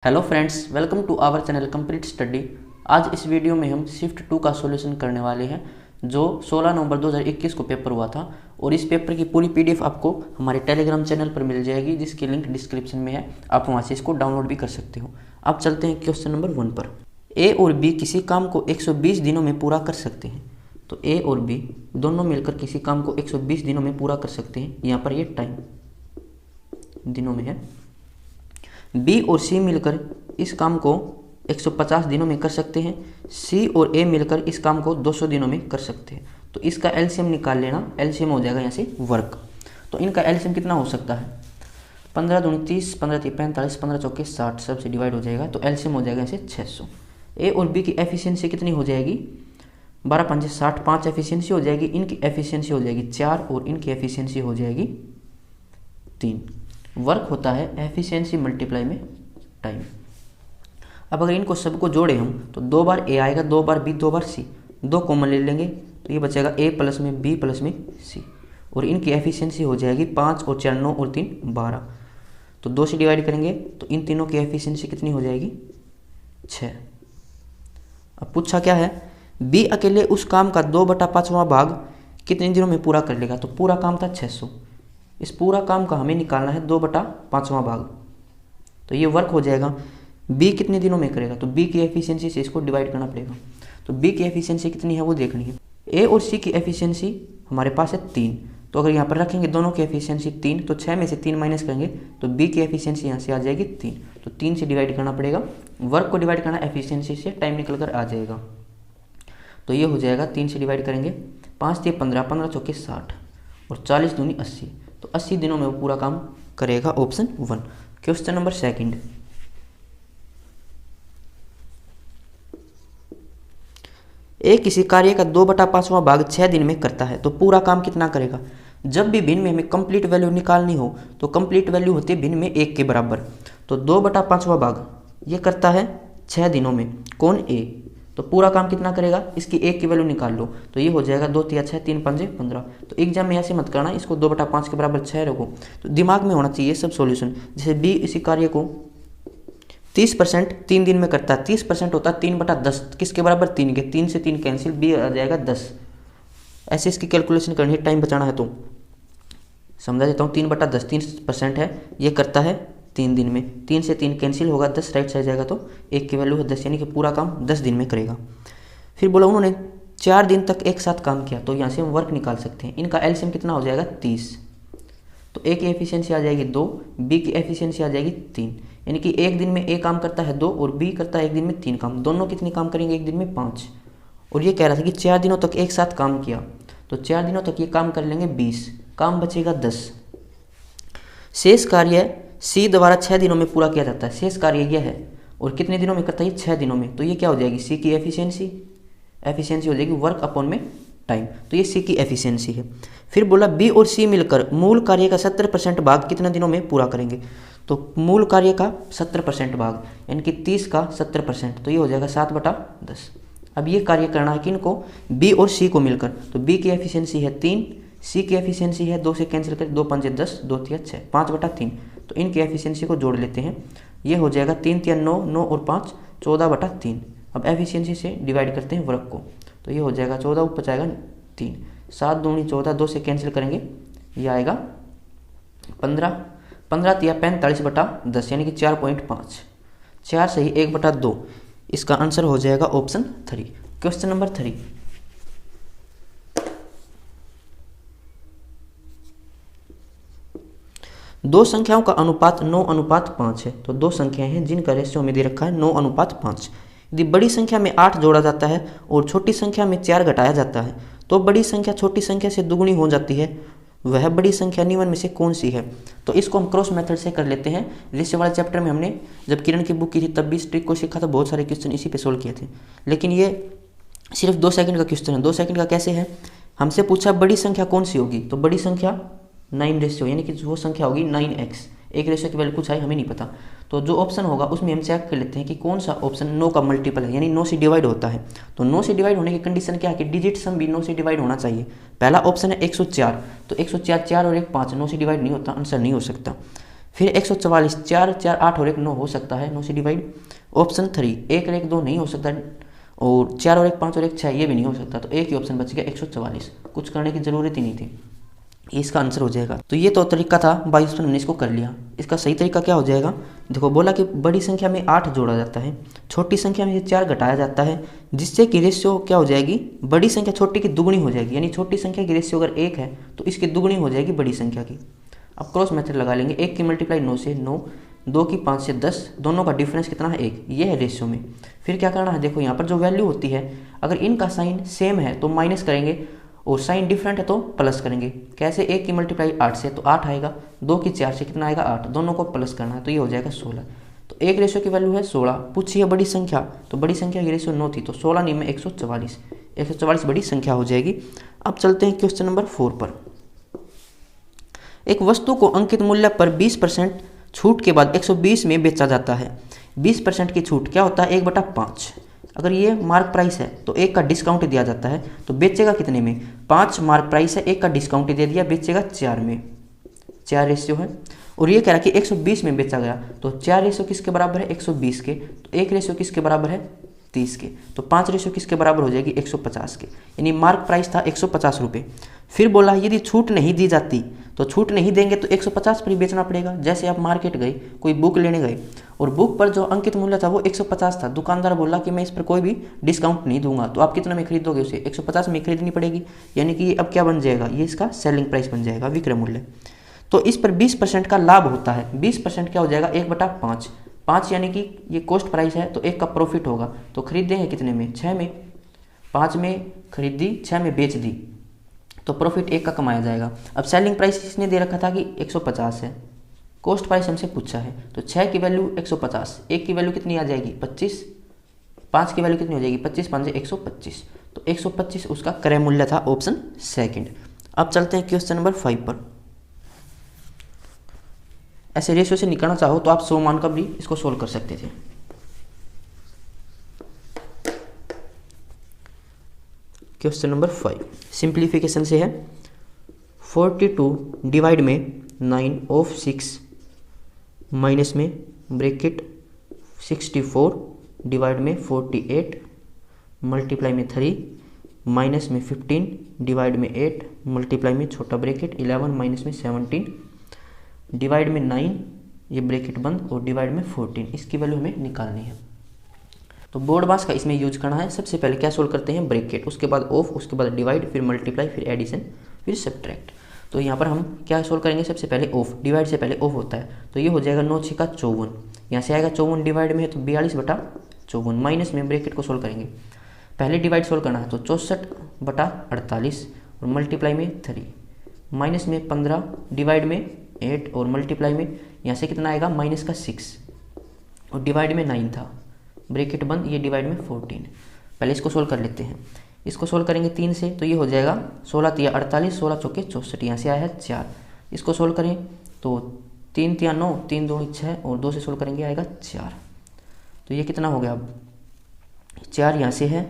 Hello friends, welcome to our channel complete study. आज इस video में हम शिफ्ट 2 का सॉल्यूशन करने वाले हैं जो 16 नवंबर 2021 को पेपर हुआ था। और इस पेपर की पूरी पीडीएफ आपको हमारे टेलीग्राम चैनल पर मिल जाएगी, जिसकी लिंक डिस्क्रिप्शन में है। आप वहां से इसको डाउनलोड भी कर सकते हो। अब चलते हैं क्वेश्चन नंबर 1 पर। ए और बी किसी काम को 120 दिनों में पूरा कर सकते हैं। तो ए और बी दोनों मिलकर किसी काम को 120 दिनों में पूरा कर सकते हैं। यहाँ पर ये टाइम दिनों में है। बी और सी मिलकर इस काम को 150 दिनों में कर सकते हैं। सी और ए मिलकर इस काम को 200 दिनों में कर सकते हैं। तो इसका एलसीएम निकाल लेना। एलसीएम हो जाएगा यहाँ से वर्क। तो इनका एलसीएम कितना हो सकता है? 15 दूनी 30, 15 तीन 45, 15 चौके 60, सबसे डिवाइड हो जाएगा। तो एलसीएम हो जाएगा यहाँ से 600। ए और बी की एफिशिएंसी कितनी हो जाएगी? 12 5 60, 5 एफिशिएंसी हो जाएगी। इनकी एफिशिएंसी हो जाएगी 4 और इनकी एफिशिएंसी हो जाएगी 3। वर्क होता है एफिशिएंसी मल्टीप्लाई में टाइम। अब अगर इनको सबको जोड़े हम तो 2 बार ए आएगा, 2 बार बी, 2 बार सी। 2 कॉमन ले लेंगे तो ये बचेगा ए प्लस में बी प्लस में सी। और इनकी एफिशिएंसी हो जाएगी 5 और 4 9 और 3 12। तो 2 से डिवाइड करेंगे तो इन तीनों की एफिशिएंसी कितनी हो जाएगी? 6। अब पूछा क्या है? बी अकेले उस काम का 2/5वां भाग कितने दिनों में पूरा कर लेगा? तो पूरा काम था 600। इस पूरा काम का हमें निकालना है 2/5वां भाग। तो ये वर्क हो जाएगा। बी कितने दिनों में करेगा? तो बी की एफिशिएंसी से इसको डिवाइड करना पड़ेगा। तो बी की एफिशिएंसी कितनी है वो देखनी है। ए और सी की एफिशिएंसी हमारे पास है 3। तो अगर यहाँ पर रखेंगे दोनों की एफिशिएंसी 3, तो 6 में से 3 माइनस करेंगे तो बी की एफिशिएंसी यहाँ से आ जाएगी 3। तो 3 से डिवाइड करना पड़ेगा। वर्क को डिवाइड करना एफिशिएंसी से, टाइम निकल कर आ जाएगा। तो ये हो जाएगा 3 से डिवाइड करेंगे। 5 3 15, 15 चौके 60 और 40 दूनी 80। तो 80 दिनों में वो पूरा काम करेगा। ऑप्शन 1। Question number 2। ए किसी कार्य का 2/5वां भाग 6 दिन में करता है तो पूरा काम कितना करेगा? जब भी भिन्न में हमें कंप्लीट वैल्यू निकालनी हो तो कंप्लीट वैल्यू होती है भिन्न में 1 के बराबर। तो 2/5वां भाग ये करता है 6 दिनों में। कौन? ए। तो पूरा काम कितना करेगा? इसकी 1 की वैल्यू निकाल लो। तो ये हो जाएगा 2 3 6, 3 5 15। तो एग्जाम में ऐसे मत करना, इसको 2/5 के बराबर 6 रखो। तो दिमाग में होना चाहिए सब सॉल्यूशन। जैसे बी इसी कार्य को 30% 3 दिन में करता है। 30% होता है 3/10, किसके बराबर? 3 के। 3 से 3 कैंसिल, बी आ जाएगा 10। ऐसे इसकी कैलकुलेशन करनी है, टाइम बचाना है। तो समझा देता हूँ। 3/10 30% है, ये करता है 3 दिन में। 3 से 3 कैंसिल होगा, 10 राइट साइड जाएगा तो 1 की वैल्यू है 10, यानी कि पूरा काम 10 दिन में करेगा। फिर बोला उन्होंने 4 दिन तक एक साथ काम किया। तो यहाँ से हम वर्क निकाल सकते हैं। इनका एलसीएम कितना हो जाएगा? 30। तो ए की एफिशिएंसी आ जाएगी 2, बी की एफिशिएंसी आ जाएगी 3। यानी कि एक दिन में ए काम करता है 2 और बी करता है एक दिन में 3 काम। दोनों कितने काम करेंगे? एक दिन में 5। और ये कह रहा था कि 4 दिनों तक एक साथ काम किया। तो 4 दिनों तक ये काम कर लेंगे 20, काम बचेगा 10। शेष कार्य सी द्वारा 6 दिनों में पूरा किया जाता है। शेष कार्य यह है और कितने दिनों में करता है? 6 दिनों में। तो ये क्या हो जाएगी? सी की एफिशिएंसी हो जाएगी वर्क अपॉन में टाइम। तो ये सी की एफिशिएंसी है। फिर बोला बी और सी मिलकर मूल कार्य का 70% भाग कितने दिनों में पूरा करेंगे? तो मूल कार्य का 70% भाग यानी कि 30 का 70%, तो ये हो जाएगा 7/10। अब ये कार्य करना है किनको? बी और सी को मिलकर। तो बी की एफिशिएंसी है 3, सी की एफिशिएंसी है 2 से कैंसिल कर 2 5 10, 2 3 6, 5/3। तो इनकी एफिशिएंसी को जोड़ लेते हैं। ये हो जाएगा 3 3 9, 9 और 5 14/3। अब एफिशिएंसी से डिवाइड करते हैं वर्क को। तो ये हो जाएगा 14, ऊपर जाएगा 3, 7 दूनी 14, 2 से कैंसिल करेंगे ये आएगा 15, 15 3 45/10, यानी कि 4.5। 4 से ही 1/2। इसका आंसर हो जाएगा ऑप्शन 3। Question number 3। दो संख्याओं का अनुपात 9:5 है। तो 2 संख्याएं हैं जिनका रेशियो में दे रखा है 9:5। यदि बड़ी संख्या में 8 जोड़ा जाता है और छोटी संख्या में 4 घटाया जाता है तो बड़ी संख्या छोटी संख्या से दुगुनी हो जाती है। वह बड़ी संख्या निम्न में से कौन सी है? तो इसको हम क्रॉस मेथड से कर लेते हैं। रेशियो वाले चैप्टर में हमने जब किरण की बुक की थी तब भी इस ट्रिक को सीखा था। बहुत सारे क्वेश्चन इसी पे सोल्व किए थे। लेकिन ये सिर्फ 2 सेकंड का क्वेश्चन है। 2 सेकंड का कैसे है? हमसे पूछा बड़ी संख्या कौन सी होगी? तो बड़ी संख्या 9 रेशियो, यानी कि वो संख्या होगी 9x। एक रेशियो की वैल्यू कुछ है, हमें नहीं पता। तो जो ऑप्शन होगा उसमें हम चेक कर लेते हैं कि कौन सा ऑप्शन 9 का मल्टीपल है, यानी 9 से डिवाइड होता है। तो 9 से डिवाइड होने की कंडीशन क्या है कि डिजिट सम भी 9 से डिवाइड होना चाहिए। पहला ऑप्शन है 104। तो 104, 4 और 1 5, 9 से डिवाइड नहीं होता, आंसर नहीं हो सकता। फिर 144, 4 4 8 और 1 9 हो सकता है, 9 से डिवाइड। ऑप्शन 3, 1 और 1 2 नहीं हो सकता, और 4 और 1 5 और 1 6 ये भी नहीं हो सकता, तो एक ही ऑप्शन बच गया 144। कुछ करने की जरूरत ही नहीं थी, इसका आंसर हो जाएगा। तो ये तो तरीका था 22 पर हमने इसको कर लिया। इसका सही तरीका क्या हो जाएगा, देखो बोला कि बड़ी संख्या में 8 जोड़ा जाता है, छोटी संख्या में से 4 घटाया जाता है, जिससे कि रेशियो क्या हो जाएगी, बड़ी संख्या छोटी की दुगनी हो जाएगी। यानी छोटी संख्या की रेशियो अगर 1 है तो इसकी दुगनी हो जाएगी बड़ी संख्या की। अब क्रॉस मेथड लगा लेंगे, 1 की मल्टीप्लाई 9 से 9, 2 की 5 से 10, दोनों का डिफरेंस कितना है 1, ये है रेशियो में। फिर क्या करना है, देखो यहाँ पर जो वैल्यू होती है अगर इनका साइन सेम है तो माइनस करेंगे, और साइन डिफरेंट है तो प्लस करेंगे। कैसे, 1 की मल्टीप्लाई 8 से तो 8 आएगा, 2 की 4 से कितना आएगा 8, दोनों को प्लस करना है तो ये हो जाएगा 16। तो एक रेशियो की वैल्यू है 16। पूछिए बड़ी संख्या, तो बड़ी संख्या की रेशियो 9 थी, तो 16 नहीं में 144, 144 बड़ी संख्या हो जाएगी। अब चलते हैं क्वेश्चन नंबर 4 पर। एक वस्तु को अंकित मूल्य पर 20% छूट के बाद 120 में बेचा जाता है। 20% की छूट क्या होता है, 1/5। अगर ये मार्क प्राइस है तो 1 का डिस्काउंट दिया जाता है, तो बेचेगा कितने में, 5 मार्क प्राइस है, 1 का डिस्काउंट दे दिया, बेचेगा 4 में, 4 रेशियो है। और ये कह रहा है कि 120 में बेचा गया, तो 4 रेशियो किसके बराबर है, 120 के, तो 1 रेशियो किसके बराबर है, 30 के, तो 5 रेशियो किसके बराबर हो जाएगी, 150 के। यानी मार्क प्राइस था 150 रुपये। फिर बोला यदि छूट नहीं दी जाती, तो छूट नहीं देंगे तो 150 पर ही बेचना पड़ेगा। जैसे आप मार्केट गए, कोई बुक लेने गए और बुक पर जो अंकित मूल्य था वो 150 था, दुकानदार बोला कि मैं इस पर कोई भी डिस्काउंट नहीं दूंगा, तो आप कितना में खरीदोगे, उसे 150 में खरीदनी पड़ेगी। यानी कि ये अब क्या बन जाएगा, ये इसका सेलिंग प्राइस बन जाएगा, विक्रय मूल्य। तो इस पर 20% का लाभ होता है। 20% क्या हो जाएगा, 1/5, 5 यानी कि ये कॉस्ट प्राइस है, तो 1 का प्रॉफिट होगा, तो खरीदेंगे कितने में, 6 में। 5 में खरीदी, 6 में बेच दी, तो प्रॉफिट 1 का कमाया जाएगा। अब सेलिंग प्राइस इसने दे रखा था कि 150 है, कॉस्ट प्राइस हमसे पूछा है, तो 6 की वैल्यू 150, 1 की वैल्यू कितनी आ जाएगी 25, 5 की वैल्यू कितनी हो जाएगी 25, 5 से 125, तो 125 उसका क्रय मूल्य था, ऑप्शन सेकंड। अब चलते हैं क्वेश्चन नंबर 5 पर। ऐसे रेशियो से निकालना चाहो तो आप 100 मान का भी इसको सोल्व कर सकते थे। क्वेश्चन नंबर 5 सिंप्लीफिकेशन से है। 42 डिवाइड में 9 ऑफ 6 माइनस में ब्रैकेट 64 डिवाइड में 48 मल्टीप्लाई में 3 माइनस में 15 डिवाइड में 8 मल्टीप्लाई में छोटा ब्रैकेट 11 माइनस में 17 डिवाइड में 9, ये ब्रैकेट बंद, और डिवाइड में 14। इसकी वैल्यू हमें निकालनी है। तो बोर्ड मास का इसमें यूज करना है। सबसे पहले क्या सोल्व करते हैं, ब्रैकेट, उसके बाद ऑफ, उसके बाद डिवाइड, फिर मल्टीप्लाई, फिर एडिशन, फिर सब्ट्रैक्ट। तो यहाँ पर हम क्या सोल्व करेंगे, सबसे पहले ऑफ, डिवाइड से पहले ऑफ होता है, तो ये हो जाएगा 9 6 का 54, यहाँ से आएगा 54 डिवाइड में है तो 42/54, माइनस में ब्रैकेट को सोल्व करेंगे। पहले डिवाइड सोल्व करना है तो 64/48 और मल्टीप्लाई में 3, माइनस में 15 डिवाइड में 8 और मल्टीप्लाई में यहाँ से कितना आएगा माइनस का 6 और डिवाइड में 9 था, ब्रैकेट बंद, ये डिवाइड में 14। पहले इसको सोल्व कर लेते हैं। इसको सोल्व करेंगे 3 से, तो ये हो जाएगा 16 3 48, 16 चौके 64, यहाँ से आया है 4। इसको सोल्व करें तो 3 3 9, 3 2 6 और 2 से सोल्व करेंगे आएगा 4। तो ये कितना हो गया, अब 4 यहाँ से है,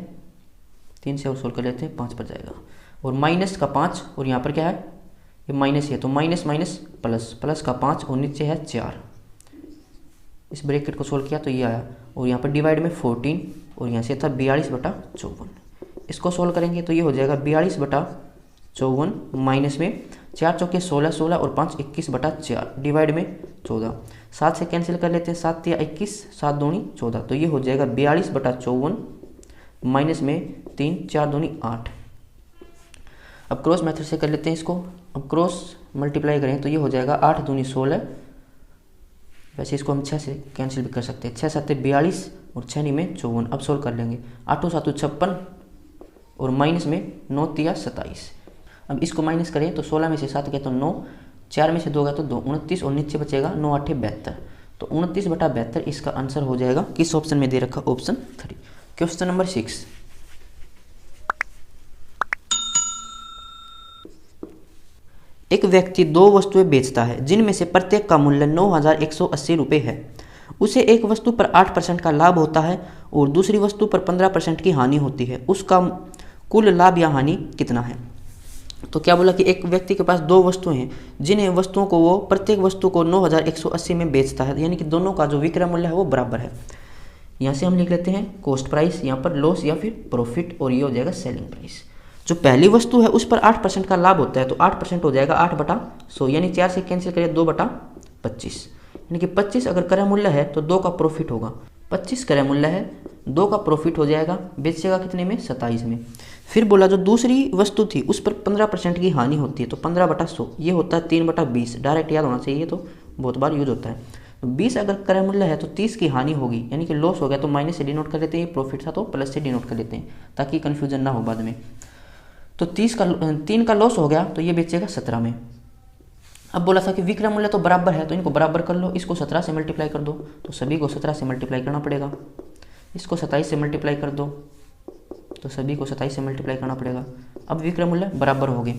3 से और सोल्व कर लेते हैं, 5 पर जाएगा, और माइनस का 5 और यहाँ पर क्या है, ये माइनस है, तो माइनस माइनस प्लस, प्लस का 5 और नीचे है 4। इस ब्रैकेट को सोल्व किया तो ये आया, और यहाँ पर डिवाइड में 14 और यहाँ से था 42/54। इसको सोल्व करेंगे तो ये हो जाएगा 42/54 माइनस में 4 चौके 16, 16 और 5 21/4 डिवाइड में 14। 7 से कैंसिल कर लेते हैं, 7 या 21, 7 दूनी 14, तो ये हो जाएगा 42/54 माइनस में 3 4 दूनी 8। अब क्रॉस मेथड से कर लेते हैं इसको। अब क्रॉस मल्टीप्लाई करें तो ये हो जाएगा 8 दूनी 16, वैसे इसको हम 6 से कैंसिल भी कर सकते हैं, 6 7 42 और 6 नहीं में 54। अब सोल्व कर लेंगे, 8 7 56 और माइनस में 9 3 27। अब इसको माइनस करें तो 16 में से 7 गया तो 9, 4 में से 2 गया तो 2, 29 और नीचे बचेगा 9 8 72। तो 29/72 इसका आंसर हो जाएगा, किस ऑप्शन में दे रखा, ऑप्शन 3। Question number 6। एक व्यक्ति 2 वस्तुएं बेचता है जिनमें से प्रत्येक का मूल्य 9,180 रुपये है। उसे एक वस्तु पर 8% का लाभ होता है और दूसरी वस्तु पर 15% की हानि होती है। उसका कुल लाभ या हानि कितना है। तो क्या बोला कि एक व्यक्ति के पास दो वस्तुएं हैं जिन्हें वस्तुओं को वो प्रत्येक वस्तु को 9180 में बेचता है, यानी कि दोनों का जो विक्रय मूल्य है वो बराबर है। यहाँ से हम लिख लेते हैं कॉस्ट प्राइस, यहाँ पर लॉस या फिर प्रॉफिट, और ये हो जाएगा सेलिंग प्राइस। जो पहली वस्तु है उस पर 8% का लाभ होता है, तो 8% हो जाएगा 8/100, यानी 4 से कैंसिल करिए 2/25, यानी कि 25 अगर क्रय मूल्य है तो 2 का प्रॉफिट होगा। 25 क्रय मूल्य है, 2 का प्रॉफिट हो जाएगा, बेचेगा कितने में, 27 में। फिर बोला जो दूसरी वस्तु थी उस पर 15% की हानि होती है, तो 15/100 ये होता है 3/20, डायरेक्ट याद होना चाहिए, तो बहुत बार यूज होता है। तो 20 अगर क्रय मूल्य है तो 30 की हानि होगी, यानी कि लॉस हो गया, तो माइनस से डिनोट कर लेते हैं, प्रॉफिट था तो प्लस से डिनोट कर लेते हैं ताकि कन्फ्यूजन ना हो बाद में। तो 3 का लॉस हो गया, तो ये बेचेगा 17 में। अब बोला था कि विक्रय मूल्य तो बराबर है, तो इनको बराबर कर लो, इसको 17 से मल्टीप्लाई कर दो, तो सभी को 17 से मल्टीप्लाई करना पड़ेगा। इसको 27 से मल्टीप्लाई कर दो, तो सभी को 27 से मल्टीप्लाई करना पड़ेगा। अब विक्रय मूल्य बराबर हो गए।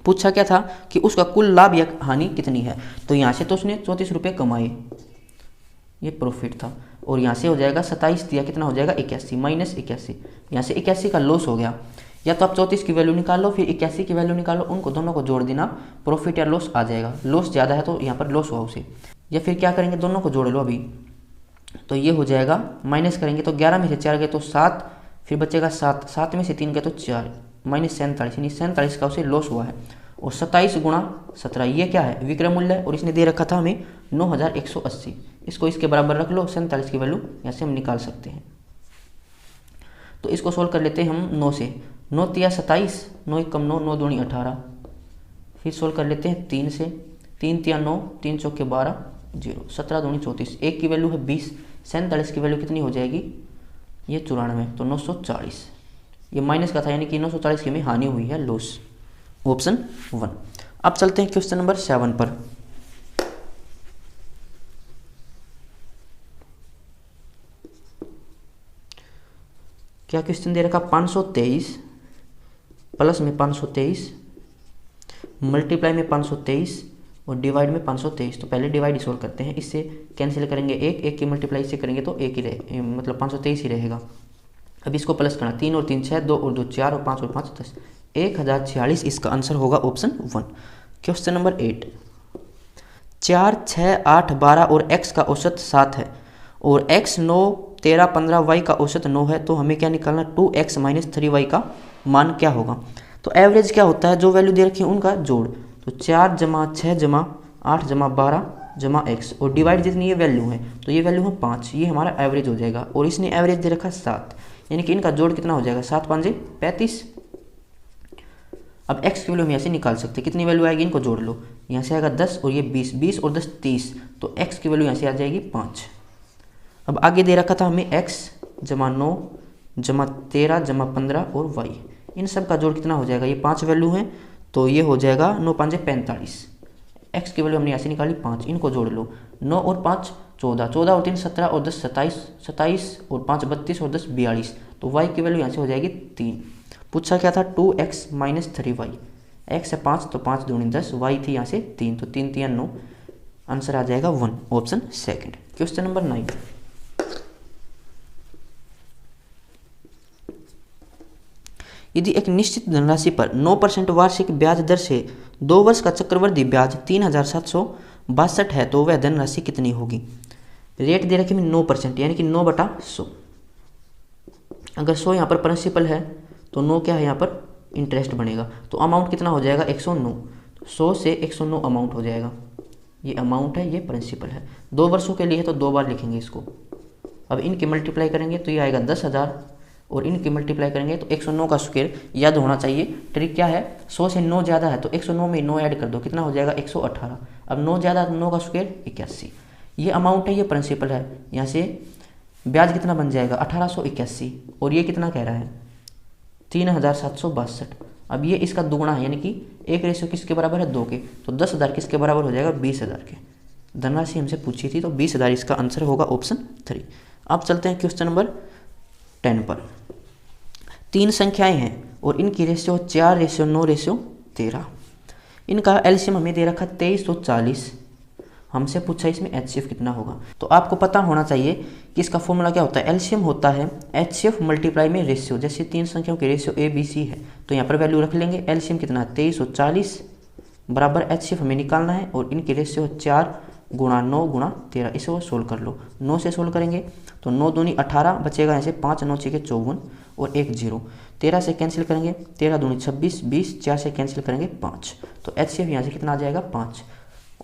पूछा क्या था कि उसका कुल लाभ या हानि कितनी है, तो यहाँ से तो उसने 34 रुपये कमाए, ये प्रॉफिट था, और यहाँ से हो जाएगा 27 दिया, कितना हो जाएगा 81 माइनस 81, यहाँ से 81 का लॉस हो गया। या तो आप 34 की वैल्यू निकाल लो, फिर 81 की वैल्यू निकालो, उनको दोनों को जोड़ देना, प्रॉफिट या लॉस आ जाएगा। लॉस ज़्यादा है तो यहाँ पर लॉस हुआ उसे। या फिर क्या करेंगे, दोनों को जोड़ लो अभी, तो ये हो जाएगा, माइनस करेंगे तो 11 में से 4 गए तो 7, फिर बचेगा 7, 7 में से 3 गए तो 4, माइनस 47, यानी 47 का उसे लॉस हुआ है। और 27 गुणा 17 ये क्या है, विक्रय मूल्य है, और इसने दे रखा था हमें 9180, इसको इसके बराबर रख लो, 47 की वैल्यू यहाँ से हम निकाल सकते हैं। तो इसको सोल्व कर लेते हैं हम 9 से, 9 तिया 27, 9 एकम 9, 9 दूनी 18, फिर सोल्व कर लेते हैं 3 से, 3 तिया 9, 3 चौके 12, 0, 17 दूनी 34, 1 की वैल्यू है 20, 47 की वैल्यू कितनी हो जाएगी, ये 94, तो 940, ये माइनस का था, यानी कि 940 की में हानि हुई है, लॉस, ऑप्शन 1। अब चलते हैं क्वेश्चन नंबर 7 पर। क्या क्वेश्चन दे रखा, 523 प्लस में 523 मल्टीप्लाई में 523 और डिवाइड में 523। तो पहले डिवाइड सोल्व करते हैं, इससे कैंसिल करेंगे 1 की मल्टीप्लाई से करेंगे तो 1 ही रहे, मतलब 523 ही रहेगा। अब इसको प्लस करना, 3 और 3 6, 2 और 2 4 और 5 और 5 10, 1046 इसका आंसर होगा ऑप्शन 1। क्वेश्चन नंबर 8, 4 6 8 12 और x का औसत 7 है और x 9 13 15 y का औसत 9 है, तो हमें क्या निकालना, 2x माइनस 3y का मान क्या होगा। तो एवरेज क्या होता है, जो वैल्यू दे रखी है उनका जोड़, तो 4 जमा 6 जमा 8 जमा 12 जमा x और डिवाइड जितनी ये वैल्यू है, तो ये वैल्यू है 5, ये हमारा एवरेज हो जाएगा। और इसने एवरेज दे रखा 7, यानी कि इनका जोड़ कितना हो जाएगा, 7 5 35। अब x की वैल्यू हम यहाँ से निकाल सकते हैं, कितनी वैल्यू आएगी, इनको जोड़ लो, यहाँ से आएगा 10 और ये 20, 20 और 10 30, तो x की वैल्यू यहाँ से आ जाएगी 5। अब आगे दे रखा था हमें x जमा 9 जमा 13 जमा 15 और y, इन सब का जोड़ कितना हो जाएगा, ये 5 वैल्यू है, तो ये हो जाएगा 9 5 45, x की वैल्यू हमने यहाँ से निकाली 5, इनको जोड़ लो, 9 और 5 14, 14 और 3 17 और 10 27, 27 और 5 32 और 10 42, तो y की वैल्यू यहाँ से हो जाएगी 3। पूछा क्या था, 2x माइनस 3y, x है 5 तो 5 दूनी 10, y थी यहाँ से 3, तो 3 3 9, आंसर आ जाएगा 1, ऑप्शन 2। क्वेश्चन नंबर 9, यदि एक निश्चित धनराशि पर 9% वार्षिक ब्याज दर से 2 वर्ष का चक्रवृद्धि ब्याज 3762 है, तो वह धनराशि कितनी होगी। रेट दे रखे में 9%, यानी कि 9/100। अगर 100 यहाँ पर प्रिंसिपल है तो 9 क्या है यहाँ पर इंटरेस्ट बनेगा, तो अमाउंट कितना हो जाएगा 109, 100 से 109 अमाउंट हो जाएगा, ये अमाउंट है, ये प्रिंसिपल है। 2 वर्षों के लिए है तो 2 बार लिखेंगे इसको। अब इनके मल्टीप्लाई करेंगे तो ये आएगा 10,000 और इनकी मल्टीप्लाई करेंगे तो 109 का स्क्वायर याद होना चाहिए। ट्रिक क्या है, 100 से 9 ज़्यादा है तो 109 में 9 ऐड कर दो, कितना हो जाएगा 118। अब 9 ज़्यादा तो 9 का स्क्वायर 81। ये अमाउंट है, ये प्रिंसिपल है, यहाँ से ब्याज कितना बन जाएगा 1881 और ये कितना कह रहा है 3762। अब ये इसका दुगुना है, यानी कि 1 रेशियो किसके बराबर है 2 के, तो 10,000 किसके बराबर हो जाएगा 20,000 के। धनराशि हमसे पूछी थी तो 20,000 इसका आंसर होगा ऑप्शन 3। अब चलते हैं क्वेश्चन नंबर 10 पर। 3 संख्याएं हैं और इनकी रेशियो 4:9:13। इनका एलसीएम हमें दे रखा 2340 हमसे पूछा इसमें HCF कितना होगा। तो आपको पता होना चाहिए कि इसका फॉर्मूला क्या होता है। एलसीएम होता है HCF मल्टीप्लाई में रेशियो। जैसे तीन संख्याओं के रेशियो ABC है तो यहाँ पर वैल्यू रख लेंगे। एलसीएम कितना है 2340 बराबर HCF हमें निकालना है और इनकी रेशियो 4 गुणा 9 गुणा 13। इसे वो सोल्व कर लो। 9 से सोल्व करेंगे तो 9 दूनी 18 बचेगा, यहाँ से 5 9 6 54 और 1 0। 13 से कैंसिल करेंगे, 13 दूनी 26 20, 4 से कैंसिल करेंगे 5। तो HCF यहाँ से कितना आ जाएगा 5।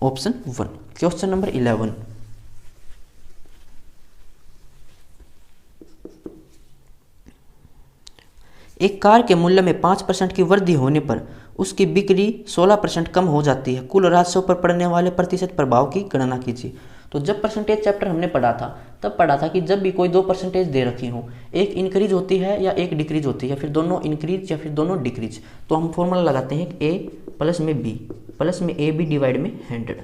ऑप्शन 1। Question number 11। एक कार के मूल्य में 5% की वृद्धि होने पर उसकी बिक्री 16% कम हो जाती है। कुल राजस्व पर पड़ने वाले प्रतिशत प्रभाव की गणना कीजिए। तो जब परसेंटेज चैप्टर हमने पढ़ा था तब पढ़ा था कि जब भी कोई 2 परसेंटेज दे रखी हो, एक इंक्रीज होती है या एक डिक्रीज होती है, या फिर दोनों इंक्रीज या फिर दोनों डिक्रीज, तो हम फॉर्मूला लगाते हैं A प्लस में B प्लस में AB डिवाइड में 100।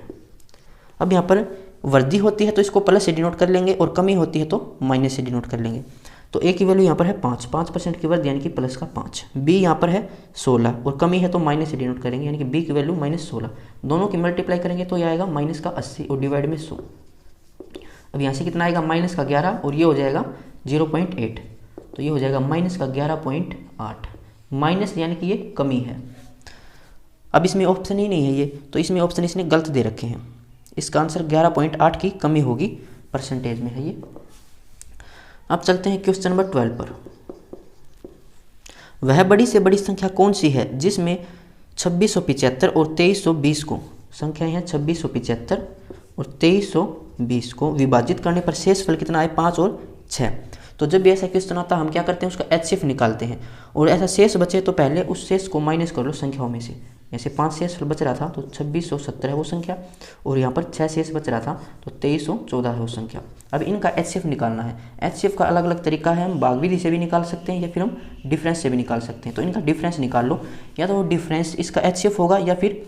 अब यहाँ पर वृद्धि होती है तो इसको प्लस से डिनोट कर लेंगे और कमी होती है तो माइनस से डिनोट कर लेंगे। तो A की वैल्यू यहाँ पर है 5% की वृद्धि यानी कि प्लस का 5। B यहाँ पर है 16 और कमी है तो माइनस से डिनोट करेंगे यानी कि B की वैल्यू -16। दोनों की मल्टीप्लाई करेंगे तो ये आएगा माइनस का 80 और डिवाइड में 100। अब यहाँ से कितना आएगा माइनस का 11 और ये हो जाएगा 0.8, तो ये हो जाएगा माइनस का 11.8। माइनस यानी कि ये कमी है। अब इसमें ऑप्शन ही नहीं है ये, तो इसमें ऑप्शन इसने गलत दे रखे हैं। इसका आंसर 11.8 की कमी होगी, परसेंटेज में है ये। अब चलते हैं क्वेश्चन नंबर 12 पर। वह बड़ी से बड़ी संख्या कौन सी है जिसमें 2675 और 2320 को, संख्या है 2675 और 2320 को विभाजित करने पर शेषफल कितना है 5 और 6। तो जब भी ऐसा क्वेश्चन आता है हम क्या करते हैं, उसका HCF निकालते हैं और ऐसा शेष बचे तो पहले उस शेष को माइनस कर लो संख्याओं में से। ऐसे 5 शेषफल बच रहा था तो 2670 है वो संख्या, और यहाँ पर 6 शेष बच रहा था तो 2314 है वो संख्या। अब इनका HCF निकालना है। HCF का अलग अलग तरीका है, हम भाग विधि से भी निकाल सकते हैं या फिर हम डिफरेंस से भी निकाल सकते हैं। तो इनका डिफरेंस निकाल लो, या तो वो डिफरेंस इसका HCF होगा या फिर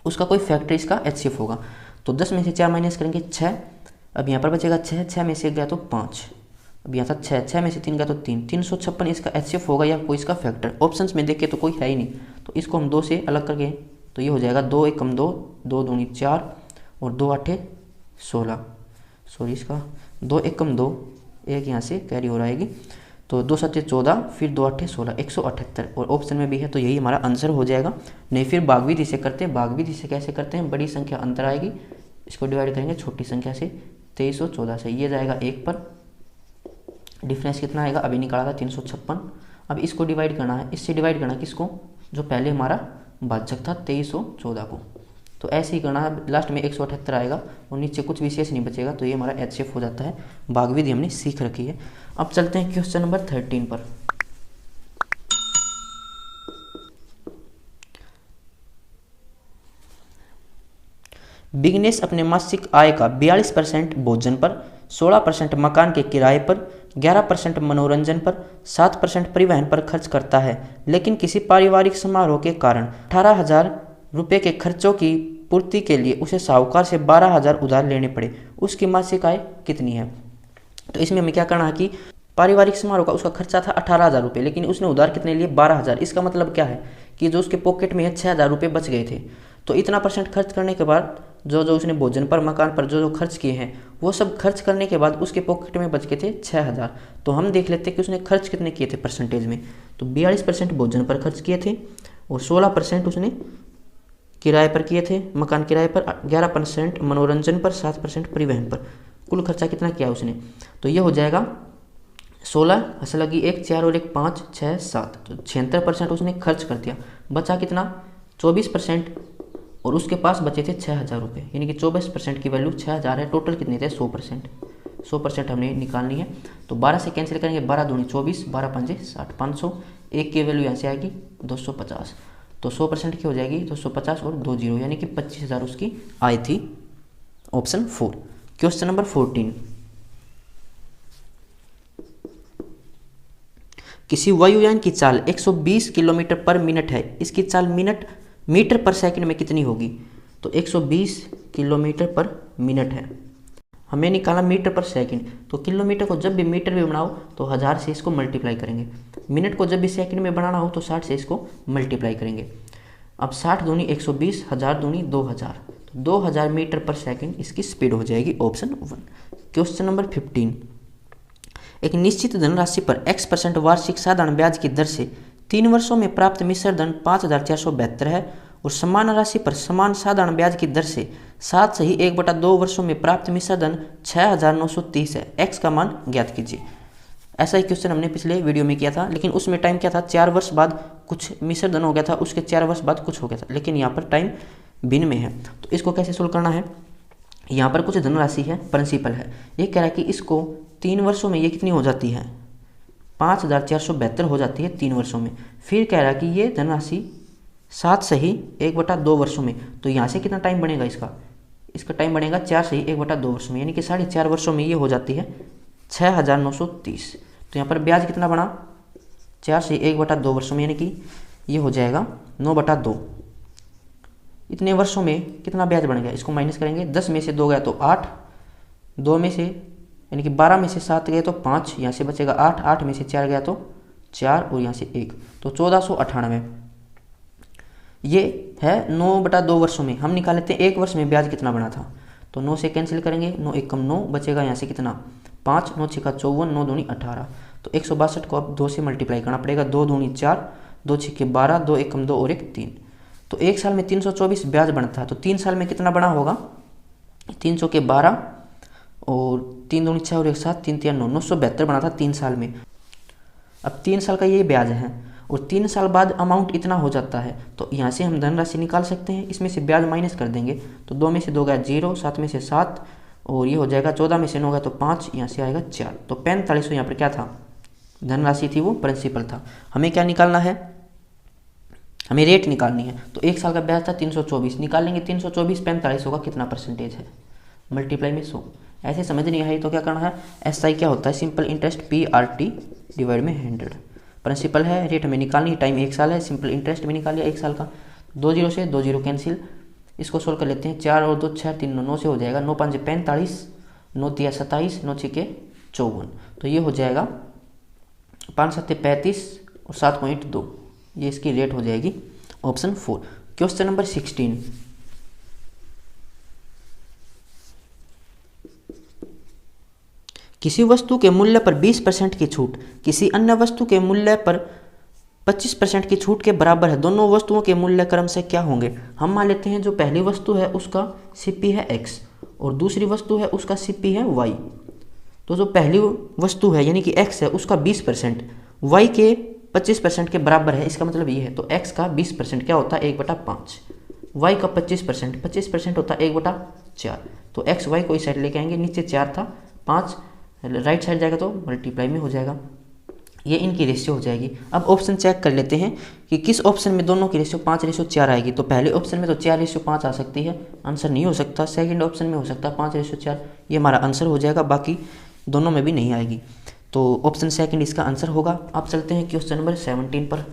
उसका कोई फैक्टर इसका HCF होगा। तो 10 में से 4 माइनस करेंगे 6। अब यहाँ पर बचेगा 6, 6 में से गया तो 5। अब यहाँ था 6, 6 में से 3 गया तो 3, 356 इसका HCF होगा या कोई इसका फैक्टर। ऑप्शंस में देखे तो कोई है ही नहीं, तो इसको हम 2 से अलग करके तो ये हो जाएगा 2 एकम 2, 2 दूनी 4 और 2 आठे 16। सॉरी, इसका 2 एकम 2, एक यहाँ से कैरी हो रहेगी तो 2 सत्ते 14, फिर 2 आठे 16, 178। और ऑप्शन में भी है तो यही हमारा आंसर हो जाएगा। नहीं फिर भाग विधि से करते हैं। भाग विधि से कैसे करते हैं, बड़ी संख्या अंतर आएगी, इसको डिवाइड करेंगे छोटी संख्या से 2314 से, ये जाएगा 1 पर। डिफरेंस कितना आएगा, अभी निकाला था 356। अब इसको डिवाइड करना है, इससे डिवाइड करना किसको, जो पहले हमारा भाजक था 2314 को। तो ऐसे ही करना है, लास्ट में 178 आएगा और नीचे कुछ विशेष नहीं बचेगा, तो ये हमारा HCF हो जाता है। भाग विधि हमने सीख रखी है। अब चलते हैं क्वेश्चन नंबर 13 पर। बिगनेश अपने मासिक आय का 42% भोजन पर, 16% मकान के किराए पर, 11% मनोरंजन पर, 7% परिवहन पर खर्च करता है, लेकिन किसी पारिवारिक समारोह के कारण 18,000 रुपये के खर्चों की पूर्ति के लिए उसे साहूकार से 12,000 उधार लेने पड़े। उसकी मासिक आय कितनी है। तो इसमें हमें क्या करना है कि पारिवारिक समारोह का उसका खर्चा था 18,000 रुपये, लेकिन उसने उधार कितने लिए 12,000। इसका मतलब क्या है कि जो उसके पॉकेट में है 6,000 रुपये बच गए थे। तो इतना % खर्च करने के बाद जो उसने भोजन पर मकान पर जो खर्च किए हैं वो सब खर्च करने के बाद उसके पॉकेट में बच गए थे 6,000। तो हम देख लेते हैं कि उसने खर्च कितने किए थे परसेंटेज में। तो 42% भोजन पर खर्च किए थे और 16% उसने किराए पर किए थे, मकान किराए पर, 11% मनोरंजन पर, 7% परिवहन पर। कुल खर्चा कितना किया उसने, तो ये हो जाएगा 16 असल लगी 1 4 और 1 5 6 7, तो 76% उसने खर्च कर दिया। बचा कितना 24% और उसके पास बचे थे 6,000 रुपये, यानी कि 24% की वैल्यू 6,000 है। टोटल कितने थे 100% हमने निकालनी है। तो 12 से कैंसिल करेंगे, 12 दूनी 24, 12 पंजे 60, 500। एक की वैल्यू यहाँ से आएगी 250, तो 100% की हो जाएगी 250 और 2 जीरो, यानी कि 25,000 उसकी आय थी। ऑप्शन 4। Question number 14। किसी वायुयान की चाल 120 किलोमीटर पर मिनट है, इसकी चाल मीटर पर सेकंड में कितनी होगी। तो 120 किलोमीटर पर मिनट है, हमें निकाला मीटर पर सेकंड। तो किलोमीटर को जब भी मीटर में बनाओ तो 1000 से इसको मल्टीप्लाई करेंगे, मिनट को जब भी सेकंड में बनाना हो तो 60 से इसको मल्टीप्लाई करेंगे। अब 60 दूनी 120, 1000 दूनी 2000, तो 2000 मीटर पर सेकंड इसकी स्पीड हो जाएगी ऑप्शन 1। क्वेश्चन नंबर 15, एक निश्चित धनराशि पर x% वार्षिक साधारण ब्याज की दर से 3 वर्षों में प्राप्त मिश्र धन 5472 है और समान राशि पर समान साधारण ब्याज की दर से 7/1/2 वर्षों में प्राप्त मिश्र धन 6930 है। x का मान ज्ञात कीजिए। ऐसा ही क्वेश्चन हमने पिछले वीडियो में किया था, लेकिन उसमें टाइम क्या था, 4 वर्ष बाद कुछ मिश्र धन हो गया था, उसके 4 वर्ष बाद कुछ हो गया था, लेकिन यहाँ पर टाइम भिन्न में है। तो इसको कैसे सोल्व करना है, यहाँ पर कुछ धनराशि है, प्रिंसिपल है, ये कह रहा है कि इसको 3 वर्षों में ये कितनी हो जाती है, 5472 हो जाती है 3 वर्षों में। फिर कह रहा है कि ये धनराशि 7/1/2 वर्षों में, तो यहाँ से कितना टाइम बनेगा इसका टाइम बनेगा 4/1/2 वर्षों में, यानी कि 4.5 वर्षों में ये हो जाती है 6930। तो यहाँ पर ब्याज कितना बना, 4/1/2 वर्षों में, यानी कि ये हो जाएगा 9/2। इतने वर्षों में कितना ब्याज बन गया, इसको माइनस करेंगे, 10 में से 2 गया तो 8, 2 में से यानी कि 12 में से 7 गए तो 5, यहाँ से बचेगा 8, 8 में से 4 गया तो 4 और यहाँ से 1, तो 1498। ये है 9/2 वर्षों में। हम निकाल लेते हैं 1 वर्ष में ब्याज कितना बना था, तो 9 से कैंसिल करेंगे, 9 1 कम 9 बचेगा यहाँ से कितना 5, 9 6 54, 9 दूनी 18, तो 162 को अब 2 से मल्टीप्लाई करना पड़ेगा, 2 दूनी 4, 2 6 12, 2 1 कम 2 और 1 3। तो 1 साल में 324 ब्याज बनता है, तो 3 साल में कितना बना होगा, 300 के 12 और 3 दूनी 6 और 1 7, 3 3 9, 972 बना था 3 साल में। अब 3 साल का ये ब्याज है और 3 साल बाद अमाउंट इतना हो जाता है, तो यहाँ से हम धनराशि निकाल सकते हैं, इसमें से ब्याज माइनस कर देंगे, तो 2 में से 2 गया 0, 7 में से 7 और ये हो जाएगा 14 में से 9 गया तो 5, यहाँ से आएगा 4, तो 4500 यहाँ पर क्या था, धनराशि थी, वो प्रिंसिपल था। हमें क्या निकालना है, हमें रेट निकालनी है। तो 1 साल का ब्याज था 324, निकाल लेंगे 324 4500 का कितना परसेंटेज है, मल्टीप्लाई में 100। ऐसे समझ नहीं आई तो क्या करना है, SI क्या होता है, सिंपल इंटरेस्ट PRT डिवाइड में 100। प्रिंसिपल है, रेट हमें निकालनी, टाइम 1 साल है, सिंपल इंटरेस्ट भी निकाल लिया 1 साल का, 2 0 से 2 0 कैंसिल। इसको सोल्व कर लेते हैं, 4 और 2 6 3 9 से हो जाएगा, 9 5 45, 9 3 27, 9 6 54, तो ये हो जाएगा 5 7 35 और 7.2, ये इसकी रेट हो जाएगी ऑप्शन 4। क्वेश्चन नंबर 16, किसी वस्तु के मूल्य पर 20% की छूट किसी अन्य वस्तु के मूल्य पर 25% की छूट के बराबर है, दोनों वस्तुओं के मूल्य क्रम से क्या होंगे। हम मान लेते हैं जो पहली वस्तु है उसका CP है x और दूसरी वस्तु है उसका CP है y। तो जो पहली वस्तु है यानी कि x है उसका 20% y के 25% के बराबर है, इसका मतलब ये है, तो x का 20% क्या होता है 1/5, y का 25% होता है 1/4, तो x y को इस साइड लेके आएंगे, नीचे 4 था 5 राइट साइड जाएगा तो मल्टीप्लाई में हो जाएगा, ये इनकी रेशियो हो जाएगी। अब ऑप्शन चेक कर लेते हैं कि किस ऑप्शन में दोनों की रेशियो 5:4 आएगी। तो पहले ऑप्शन में तो 4:5 आ सकती है, आंसर नहीं हो सकता। सेकंड ऑप्शन में हो सकता है 5:4, ये हमारा आंसर हो जाएगा, बाकी दोनों में भी नहीं आएगी, तो ऑप्शन सेकंड इसका आंसर होगा। अब चलते हैं क्वेश्चन नंबर 17 पर।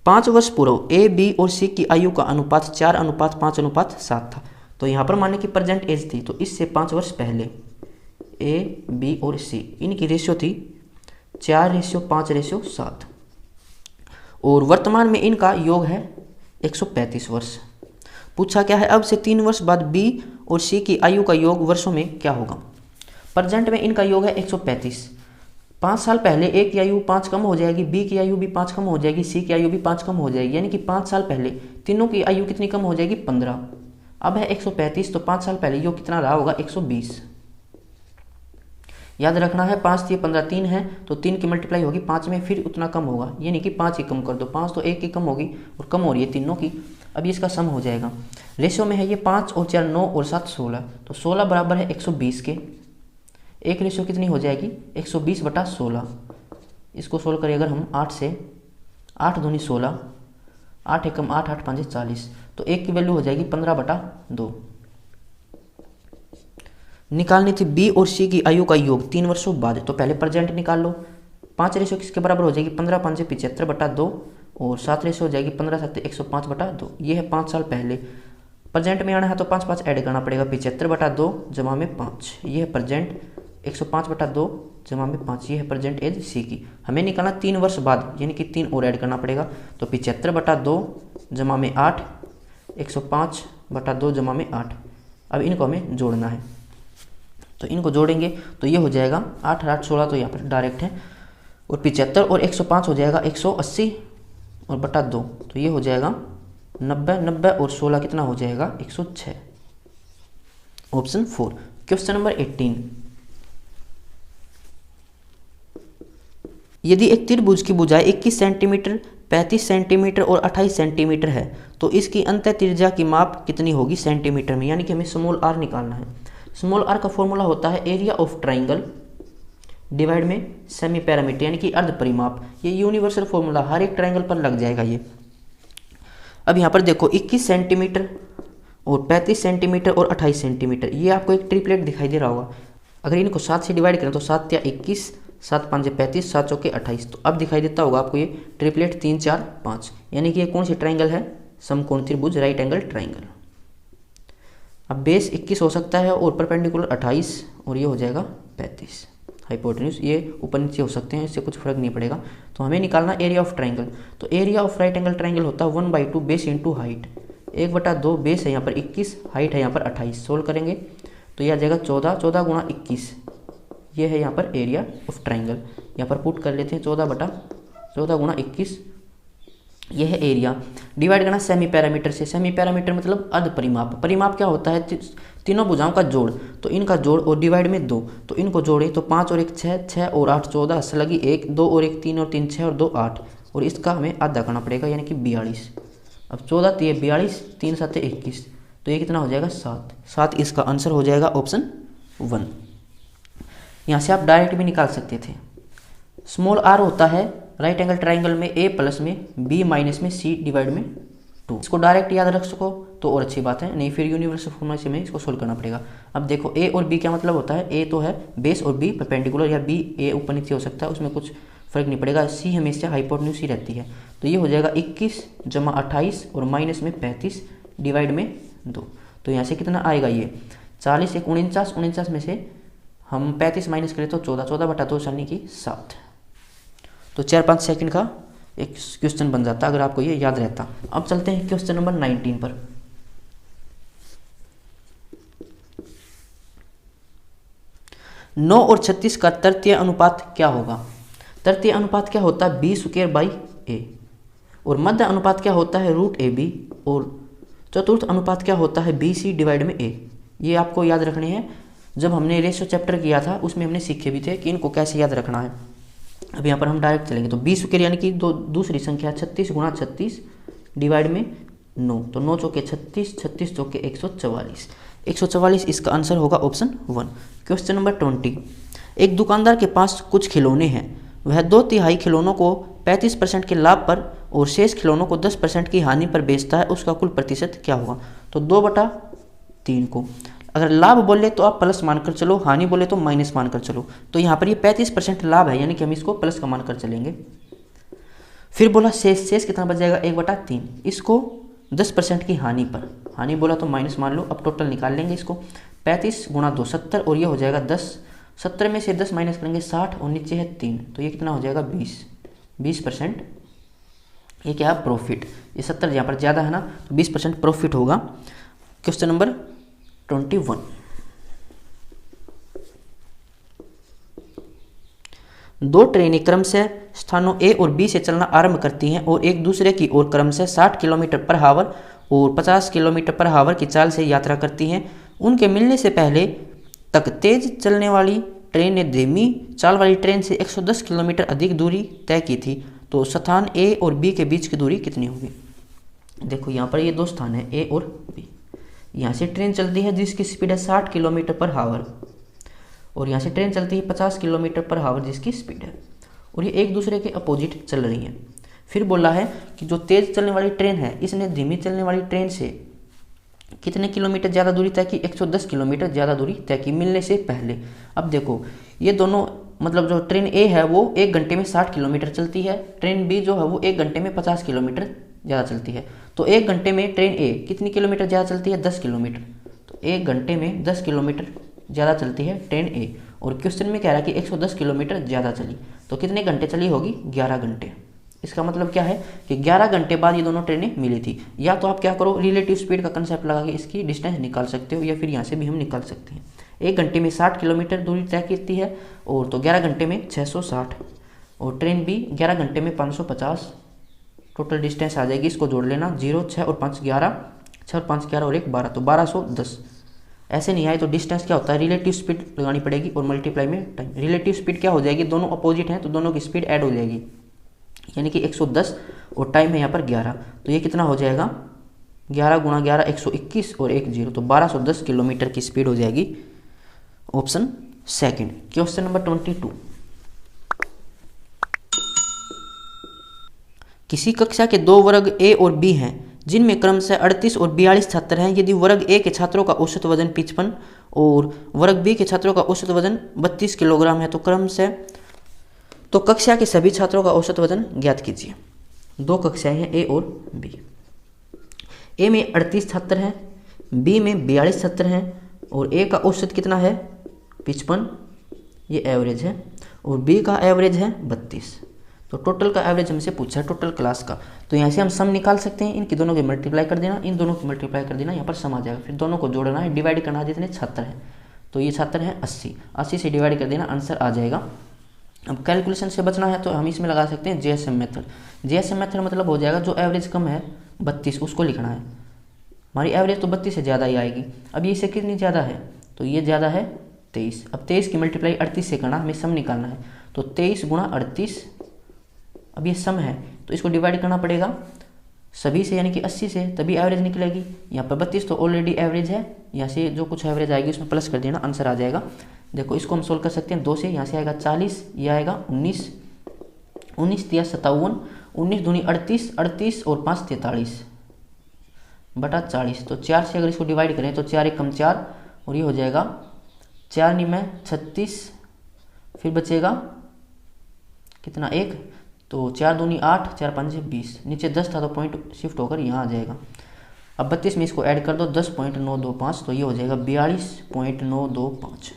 5 वर्ष पूर्व A, B और C की आयु का अनुपात 4:5:7 था। तो यहाँ पर माने कि प्रेजेंट एज थी, तो इससे 5 वर्ष पहले A, B और C इनकी रेशियो थी 4:5:7 और वर्तमान में इनका योग है 135 वर्ष। पूछा क्या है, अब से 3 वर्ष बाद B और C की आयु का योग वर्षों में क्या होगा। प्रेजेंट में इनका योग है 135, 5 साल पहले A की आयु 5 कम हो जाएगी, B की आयु भी 5 कम हो जाएगी, C की आयु भी 5 कम हो जाएगी, यानी कि 5 साल पहले तीनों की आयु कितनी कम हो जाएगी 15। अब है 135, तो 5 साल पहले योग कितना रहा होगा 120। याद रखना है 5 3 15 3 है, तो 3 की मल्टीप्लाई होगी 5 में, फिर उतना कम होगा, यानी कि 5 ही कम कर दो, 5 तो 1 की कम होगी और कम हो रही है तीनों की। अब इसका सम हो जाएगा, रेशियो में है ये 5 और 4 9 और 7 16, तो 16 बराबर है 120 के। एक रेशियो कितनी हो जाएगी 120/16। इसको सोल्व करें अगर हम 8 से, 8 दूनी 16, 8 एकम 8 8 5 40, तो 1 की वैल्यू हो जाएगी 15/2। निकालनी थी B और C की आयु का योग 3 वर्षों बाद, तो पहले प्रेजेंट निकाल लो। 5 रेशियो किसके बराबर हो जाएगी 15 5 75/2 और 7 रेशियो हो जाएगी 15 7 105/2। ये है 5 साल पहले। प्रेजेंट में आना है तो 5 5 ऐड करना पड़ेगा, 75/2 जमा में 5, ये है प्रेजेंट 105/2 जमा में 5, ये है प्रेजेंट एज C की। हमें निकालना 3 वर्ष बाद, यानी कि 3 और ऐड करना पड़ेगा, तो 75/2 जमा में 8, 105/2 जमा में 8। अब इनको हमें जोड़ना है, तो इनको जोड़ेंगे तो ये हो जाएगा 8 8 16, तो यहाँ पर डायरेक्ट है, और 75 और 105 हो जाएगा 180 और बटा 2, तो ये हो जाएगा 90 90 और 16 कितना हो जाएगा 106। ऑप्शन 4। Question number 18। यदि एक त्रिभुज की भुजाएं 21 सेंटीमीटर, 35 सेंटीमीटर और 28 सेंटीमीटर है तो इसकी अंतः त्रिज्या की माप कितनी होगी सेंटीमीटर में, यानी कि हमें स्मॉल आर निकालना है। स्मॉल आर का फॉर्मूला होता है एरिया ऑफ ट्राइंगल डिवाइड में सेमी पैरामीटर, यानी कि अर्ध परिमाप। ये यूनिवर्सल फॉर्मूला हर एक ट्राइंगल पर लग जाएगा ये। अब यहाँ पर देखो 21 सेंटीमीटर और 35 सेंटीमीटर और 28 सेंटीमीटर, ये आपको एक ट्रिपलेट दिखाई दे रहा होगा। अगर इनको 7 से डिवाइड करें तो 7 या 21, 7 5 35, 7 चौके 28, तो अब दिखाई देता होगा आपको ये ट्रिपलेट 3 4 5, यानी कि ये कौन सी ट्राइंगल है, समकोण त्रिभुज राइट एंगल ट्राइंगल। अब बेस 21 हो सकता है और परपेंडिकुलर 28, और ये हो जाएगा 35। हाइपोटेन्यूज ये ऊपर नीचे हो सकते हैं, इससे कुछ फर्क नहीं पड़ेगा। तो हमें निकालना एरिया ऑफ ट्राइंगल, तो area of right angle triangle होता है 1/2 बेस इंटू हाइट। 1/2 बेस है यहाँ पर 21, हाइट है यहाँ पर 28। सोल्व करेंगे तो यह आ जाएगा 14, 14 गुणा 21, ये है यहाँ पर एरिया ऑफ ट्राइंगल। यहाँ पर पुट कर लेते हैं 14/14 गुणा 21, यह है एरिया। डिवाइड करना सेमी पैरामीटर से, सेमी पैरामीटर मतलब अर्ध परिमाप। परिमाप क्या होता है, तीनों भुजाओं का जोड़, तो इनका जोड़ और डिवाइड में 2, तो इनको जोड़े तो 5 और 1 6, 6 और 8 14, अस्स लगी 1, 2 और 1 3 और 3 6 और 2 8, और इसका हमें आधा करना पड़ेगा यानी कि 42। अब 14 3 42, 3 7 21, तो ये कितना हो जाएगा 7। 7 इसका आंसर हो जाएगा ऑप्शन 1। यहाँ से आप डायरेक्ट भी निकाल सकते थे। स्मॉल आर होता है राइट एंगल ट्राइंगल में a प्लस में b माइनस में c डिवाइड में 2। इसको डायरेक्ट याद रख सको तो और अच्छी बात है, नहीं फिर यूनिवर्सल फॉर्मूला से हमें इसको सोल्व करना पड़ेगा। अब देखो a और b क्या मतलब होता है, a तो है बेस और b परपेंडिकुलर, या b a ऊपर नीचे हो सकता है, उसमें कुछ फर्क नहीं पड़ेगा। c हमेशा हाइपोटेन्यूज ही रहती है, तो ये हो जाएगा 21 जमा 28 और माइनस में 35 डिवाइड में 2। तो यहाँ से कितना आएगा ये 40 1 49, 49 में से हम 35 माइनस करें तो 14, 14/2 यानी कि 7। तो 4-5 सेकंड का एक क्वेश्चन बन जाता अगर आपको ये याद रहता। अब चलते हैं क्वेश्चन नंबर 19 पर। नौ और 36 का तृतीय अनुपात क्या होगा। तृतीय अनुपात क्या होता है b²/a, और मध्य अनुपात क्या होता है √ab, और चतुर्थ अनुपात क्या होता है bc डिवाइड में a। ये आपको याद रखने हैं, जब हमने रेशियो चैप्टर किया था उसमें हमने सीखे भी थे कि इनको कैसे याद रखना है। अब यहाँ पर हम डायरेक्ट चलेंगे, तो b² यानी कि दूसरी संख्या 36 गुणा 36 डिवाइड में 9, तो 9 चौके 36, 36 चौके 144, 144 इसका आंसर होगा ऑप्शन 1। Question number 20। एक दुकानदार के पास कुछ खिलौने हैं, वह 2/3 खिलौनों को 35% के लाभ पर और शेष खिलौनों को 10% की हानि पर बेचता है, उसका कुल प्रतिशत क्या होगा। तो 2/3 को अगर लाभ बोले तो आप प्लस मानकर चलो, हानि बोले तो माइनस मानकर चलो। तो यहाँ पर ये 35% लाभ है, यानी कि हम इसको प्लस का मानकर चलेंगे। फिर बोला शेष कितना बच जाएगा 1/3, इसको 10% की हानि पर, हानि बोला तो माइनस मान लो। अब टोटल निकाल लेंगे इसको, 35 गुणा 2 70, और ये हो जाएगा 10, 70 में से 10 माइनस करेंगे 60, और नीचे है 3, तो ये कितना हो जाएगा 20%। ये क्या है प्रॉफिट, ये 70 यहाँ पर ज़्यादा है ना, तो 20% प्रॉफिट होगा। Question number 21। दो ट्रेनें क्रमशः स्थानों A और B से चलना आरंभ करती हैं और एक दूसरे की ओर क्रमशः 60 किलोमीटर/आवर और 50 किलोमीटर/आवर की चाल से यात्रा करती हैं। उनके मिलने से पहले तक तेज चलने वाली ट्रेन ने धीमी चाल वाली ट्रेन से 110 किलोमीटर अधिक दूरी तय की थी, तो स्थान A और B के बीच की दूरी कितनी होगी। देखो यहाँ पर ये दो स्थान है A और B। यहाँ से ट्रेन चलती है जिसकी स्पीड है 60 किलोमीटर/आवर, और यहाँ से ट्रेन चलती है 50 किलोमीटर/आवर जिसकी स्पीड है, और ये एक दूसरे के अपोजिट चल रही हैं। फिर बोला है कि जो तेज चलने वाली ट्रेन है इसने धीमी चलने वाली ट्रेन से कितने किलोमीटर ज़्यादा दूरी तय की, 110 किलोमीटर ज़्यादा दूरी तय की मिलने से पहले। अब देखो ये दोनों, मतलब जो ट्रेन A है वो 1 घंटे में 60 किलोमीटर चलती है, ट्रेन B जो है वो 1 घंटे में 50 किलोमीटर ज़्यादा चलती है। तो 1 घंटे में ट्रेन A कितनी किलोमीटर ज़्यादा चलती है, 10 किलोमीटर। तो 1 घंटे में 10 किलोमीटर ज़्यादा चलती है ट्रेन A, और क्वेश्चन में कह रहा है कि 110 किलोमीटर ज़्यादा चली, तो कितने घंटे चली होगी, 11 घंटे। इसका मतलब क्या है कि 11 घंटे बाद ये दोनों ट्रेनें मिली थी। या तो आप क्या करो, रिलेटिव स्पीड का कंसेप्ट लगा के इसकी डिस्टेंस निकाल सकते हो, या फिर यहाँ से भी हम निकाल सकते हैं। 1 घंटे में 60 किलोमीटर दूरी तय करती है, और तो 11 घंटे में 660, और ट्रेन भी 11 घंटे में 550 टोटल डिस्टेंस आ जाएगी। इसको जोड़ लेना, 0 6 और 5 11, 6 और 5 11 और 1 12, तो 1210। ऐसे नहीं आए तो डिस्टेंस क्या होता है, रिलेटिव स्पीड लगानी पड़ेगी और मल्टीप्लाई में टाइम। रिलेटिव स्पीड क्या हो जाएगी, दोनों अपोजिट हैं तो दोनों की स्पीड ऐड हो जाएगी, यानी कि 110, और टाइम है यहाँ पर 11, तो ये कितना हो जाएगा 11 गुणा 11 121 और 1 0, तो 1210 किलोमीटर की स्पीड हो जाएगी। Option second. Question number 22। किसी कक्षा के 2 वर्ग ए और बी हैं जिनमें क्रमशः 38 और 42 छात्र हैं। यदि वर्ग ए के छात्रों का औसत वजन 55 और वर्ग बी के छात्रों का औसत वजन 32 किलोग्राम है, तो क्रमशः तो कक्षा के सभी छात्रों का औसत वजन ज्ञात कीजिए। 2 कक्षाएं हैं ए और बी। ए में 38 छात्र हैं, बी में 42 छात्र हैं, और ए का औसत कितना है 55, ये एवरेज है, और बी का एवरेज है 32। तो टोटल का एवरेज हमसे पूछा है, टोटल क्लास का। तो यहाँ से हम सम निकाल सकते हैं, इनकी दोनों की मल्टीप्लाई कर देना, इन दोनों की मल्टीप्लाई कर देना, यहाँ पर सम आ जाएगा। फिर दोनों को जोड़ना है, डिवाइड करना है, जितने छात्र हैं, तो ये छात्र हैं 80, 80 से डिवाइड कर देना, आंसर आ जाएगा। अब कैलकुलेशन से बचना है तो हम इसमें लगा सकते हैं जेएसएम मेथड। जेएसएम मेथड मतलब हो जाएगा जो एवरेज कम है 32 उसको लिखना है। हमारी एवरेज तो 32 से ज़्यादा ही आएगी। अब ये से कितनी ज़्यादा है, तो ये ज़्यादा है 23। अब 23 की मल्टीप्लाई 38 से करना, हमें सम निकालना है, तो 23 गुणा 38। अब ये सम है तो इसको डिवाइड करना पड़ेगा सभी से, यानी कि 80 से, तभी एवरेज निकलेगी। यहाँ पर 32 तो ऑलरेडी एवरेज है, यहाँ से जो कुछ एवरेज आएगी उसमें प्लस कर देना, आंसर आ जाएगा। देखो इसको हम सोल्व कर सकते हैं 2 से, यहाँ से आएगा 40, ये आएगा 19, 19 तिया 57, 19 दूनी 38, 38 और 5 43 बटा 40। तो 4 से अगर इसको डिवाइड करें तो 4 1 4, और ये हो जाएगा 4 9 36, फिर बचेगा कितना 1, तो 4 दूनी 8, 4 5 20, नीचे 10 था तो पॉइंट शिफ्ट होकर यहाँ आ जाएगा। अब 32 में इसको ऐड कर दो, 10.925, तो ये हो जाएगा 42.925।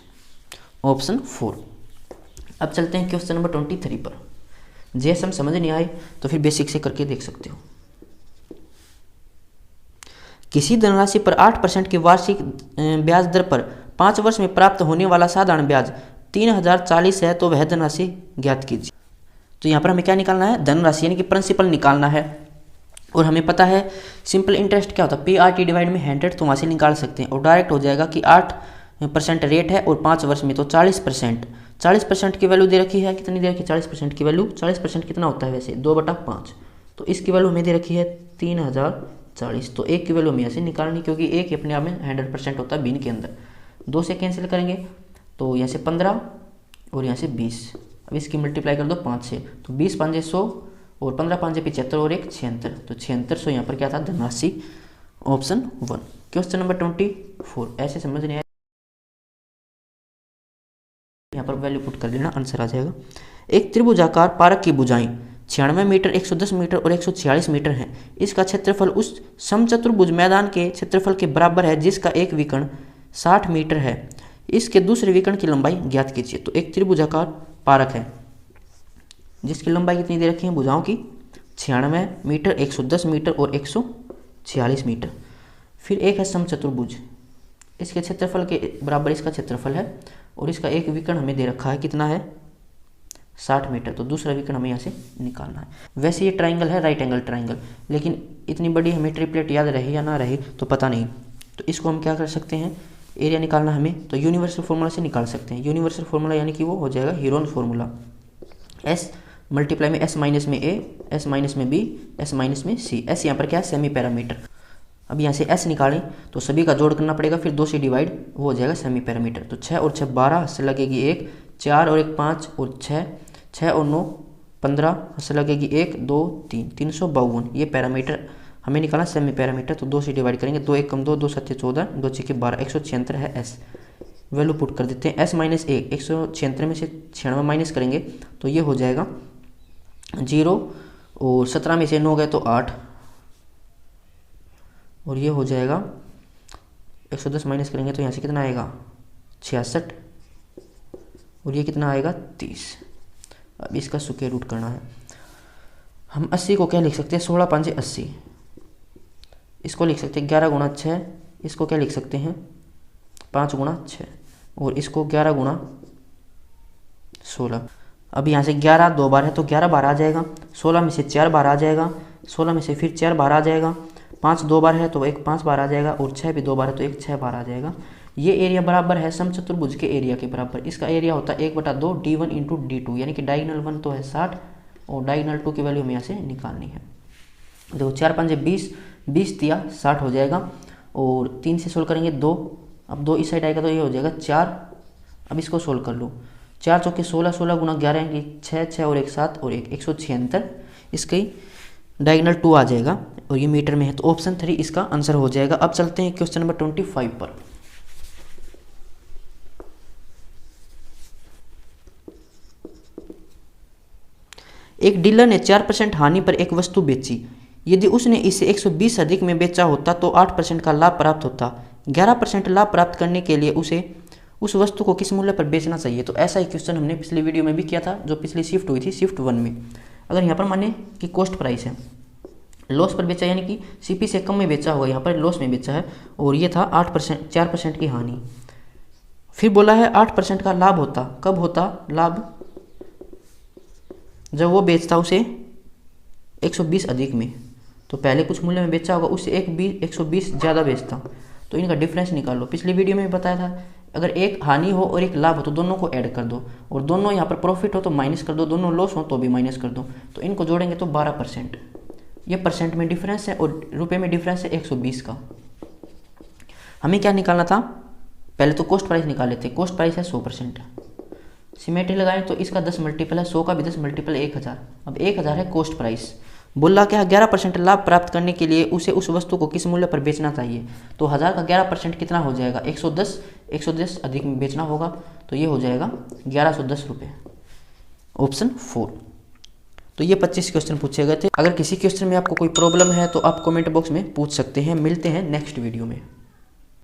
ऑप्शन 4। अब चलते हैं क्वेश्चन नंबर 23 पर। जेएसएम समझ नहीं आए तो फिर बेसिक से करके देख सकते हो। किसी धनराशि पर 8% की वार्षिक ब्याज दर पर 5 वर्ष में प्राप्त होने वाला साधारण ब्याज 3040 है, तो वह धनराशि ज्ञात कीजिए। तो यहाँ पर हमें क्या निकालना है, धनराशि यानी कि प्रिंसिपल निकालना है। और हमें पता है सिंपल इंटरेस्ट क्या होता है, PRT डिवाइड में 100, तो वहाँ से निकाल सकते हैं। और डायरेक्ट हो जाएगा कि 8% रेट है और 5 वर्ष में तो 40%। 40% की वैल्यू दे रखी है, कितनी दे रखी है 40% की वैल्यू। 40% कितना होता है वैसे 2/5, तो इसकी वैल्यू हमें दे रखी है 3040। तो 1 की वैल्यू हमें यहाँ से निकालनी, क्योंकि 1 अपने आप में 100% होता है बिन के अंदर। 2 से कैंसिल करेंगे तो यहाँ से 15 और यहाँ से 20। अब इसकी मल्टीप्लाई कर दो 5 से, तो 20 5 100 और 15 5 75 और 1 76, तो 7600 यहाँ पर क्या था धनराशि। ऑप्शन 1। Question number 24। ऐसे समझ नहीं आया, यहाँ पर वैल्यू पुट कर लेना, आंसर आ जाएगा। एक त्रिभुजाकार पार्क की भुजाएं 96 मीटर, 110 मीटर और 146 मीटर हैं। इसका क्षेत्रफल उस समचतुर्भुज मैदान के क्षेत्रफल के बराबर है जिसका एक विकर्ण 60 मीटर है। इसके दूसरे विकर्ण की लंबाई ज्ञात कीजिए। तो एक त्रिभुजाकार पार्क है जिसकी लंबाई कितनी दे रखी है भुजाओं की 96 मीटर, 110 मीटर और 146 मीटर। फिर एक है समचतुर्भुज, इसके क्षेत्रफल के बराबर इसका क्षेत्रफल है, और इसका एक विकर्ण हमें दे रखा है कितना है 60 मीटर, तो दूसरा विकर्ण हमें यहाँ से निकालना है। वैसे ये ट्राइंगल है, राइट एंगल ट्राइंगल, लेकिन इतनी बड़ी हमें ट्रिपलेट याद रहे या ना रहे तो पता नहीं। तो इसको हम क्या कर सकते हैं, एरिया निकालना हमें, तो यूनिवर्सल फॉर्मूला से निकाल सकते हैं। यूनिवर्सल फॉर्मूला यानी कि वो हो जाएगा हीरोन फॉर्मूला, एस मल्टीप्लाई में एस माइनस में ए, एस माइनस में बी, एस माइनस में सी। एस यहाँ पर क्या है सेमी पैरामीटर। अब यहाँ से एस निकालें तो सभी का जोड़ करना पड़ेगा, फिर 2 से डिवाइड, वो हो जाएगा सेमी पैरामीटर। तो 6 और 6 12 से लगेगी 1, 4 और 1 5 और 6, 6 और 9 15 से लगेगी 1 2 3, 352 ये पैरामीटर हमें निकालना सेमी पैरामीटर। तो 2 से डिवाइड करेंगे, 2 1 कम 2, 2 7 14, 2 6 12, 176 है एस। वैल्यू पुट कर देते हैं, एस माइनस 1, 176 में से 96 माइनस करेंगे तो ये हो जाएगा 0, और 17 में से 9 गए तो 8, और ये हो जाएगा 110 माइनस करेंगे तो यहाँ से कितना आएगा 66, और ये कितना आएगा 30। अब इसका स्क्वायर रूट करना है हम 80 को क्या लिख सकते हैं, 16 5 80। इसको लिख सकते हैं 11 गुणा 6। इसको क्या लिख सकते हैं, 5 गुणा 6। और इसको 11 गुणा 16। अब यहाँ से 11 2 बार है तो 11 बार आ जाएगा। 16 में से 4 बार आ जाएगा। 16 में से फिर 4 बार आ जाएगा। 5 2 बार है तो एक 5 बार आ जाएगा। और 6 भी 2 बार है तो एक 6 बार आ जाएगा। ये एरिया बराबर है समचतुर्भुज के एरिया के बराबर। इसका एरिया होता है 1/2 D1 इंटू D2, यानी कि डायगोनल 1 तो है 60 और डायगोनल 2 की वैल्यू हमें यहाँ से निकालनी है। देखो 4 5 20, 20 तिया 60 हो जाएगा। और 3 से सोल्व करेंगे 2। अब 2 इस साइड आएगा तो ये हो जाएगा 4। अब इसको सोल्व कर लो। 4 चौके 16, 16 गुणा 11 यानी 6, 6 और 1 7 और 1 176। इसकी डायगोनल 2 आ जाएगा और ये मीटर में है, तो ऑप्शन 3 इसका आंसर हो जाएगा। अब चलते हैं क्वेश्चन नंबर 25 पर। एक डीलर ने 4% हानि पर एक वस्तु बेची। यदि उसने इसे 120 अधिक में बेचा होता तो 8% का लाभ प्राप्त होता। 11% लाभ प्राप्त करने के लिए उसे उस वस्तु को किस मूल्य पर बेचना चाहिए। तो ऐसा ही क्वेश्चन हमने पिछली वीडियो में भी किया था, जो पिछली शिफ्ट हुई थी शिफ्ट 1 में। अगर यहाँ पर माने कि कॉस्ट प्राइस है, लॉस पर बेचा यानी कि सीपी से कम में बेचा होगा, यहाँ पर लॉस में बेचा है और ये था 8%, 4% की हानि। फिर बोला है 8% का लाभ होता। कब होता लाभ, जब वो बेचता उसे 120 अधिक में, तो पहले कुछ मूल्य में बेचा होगा, उससे 120 ज़्यादा बेचता, तो इनका डिफरेंस निकालो। पिछली वीडियो में बताया था अगर एक हानि हो और एक लाभ हो तो दोनों को ऐड कर दो, और दोनों यहाँ पर प्रॉफिट हो तो माइनस कर दो, दोनों लॉस हो तो भी माइनस कर दो। तो इनको जोड़ेंगे तो 12%। ये परसेंट में डिफरेंस है और रुपये में डिफरेंस है 120 का। हमें क्या निकालना था, पहले तो कॉस्ट प्राइस निकाल लेते। कॉस्ट प्राइस है 100%। सिमेट्री लगाएं तो इसका 10 मल्टीपल है, 100 का भी 10 मल्टीपल 1000। अब 1000 है कॉस्ट प्राइस। बोला क्या 11% लाभ प्राप्त करने के लिए उसे उस वस्तु को किस मूल्य पर बेचना चाहिए। तो 1000 का 11% कितना हो जाएगा, 110। 110 अधिक में बेचना होगा तो ये हो जाएगा 1110 रुपये। ऑप्शन 4। तो ये 25 क्वेश्चन पूछे गए थे। अगर किसी क्वेश्चन में आपको कोई प्रॉब्लम है तो आप कमेंट बॉक्स में पूछ सकते हैं। मिलते हैं नेक्स्ट वीडियो में।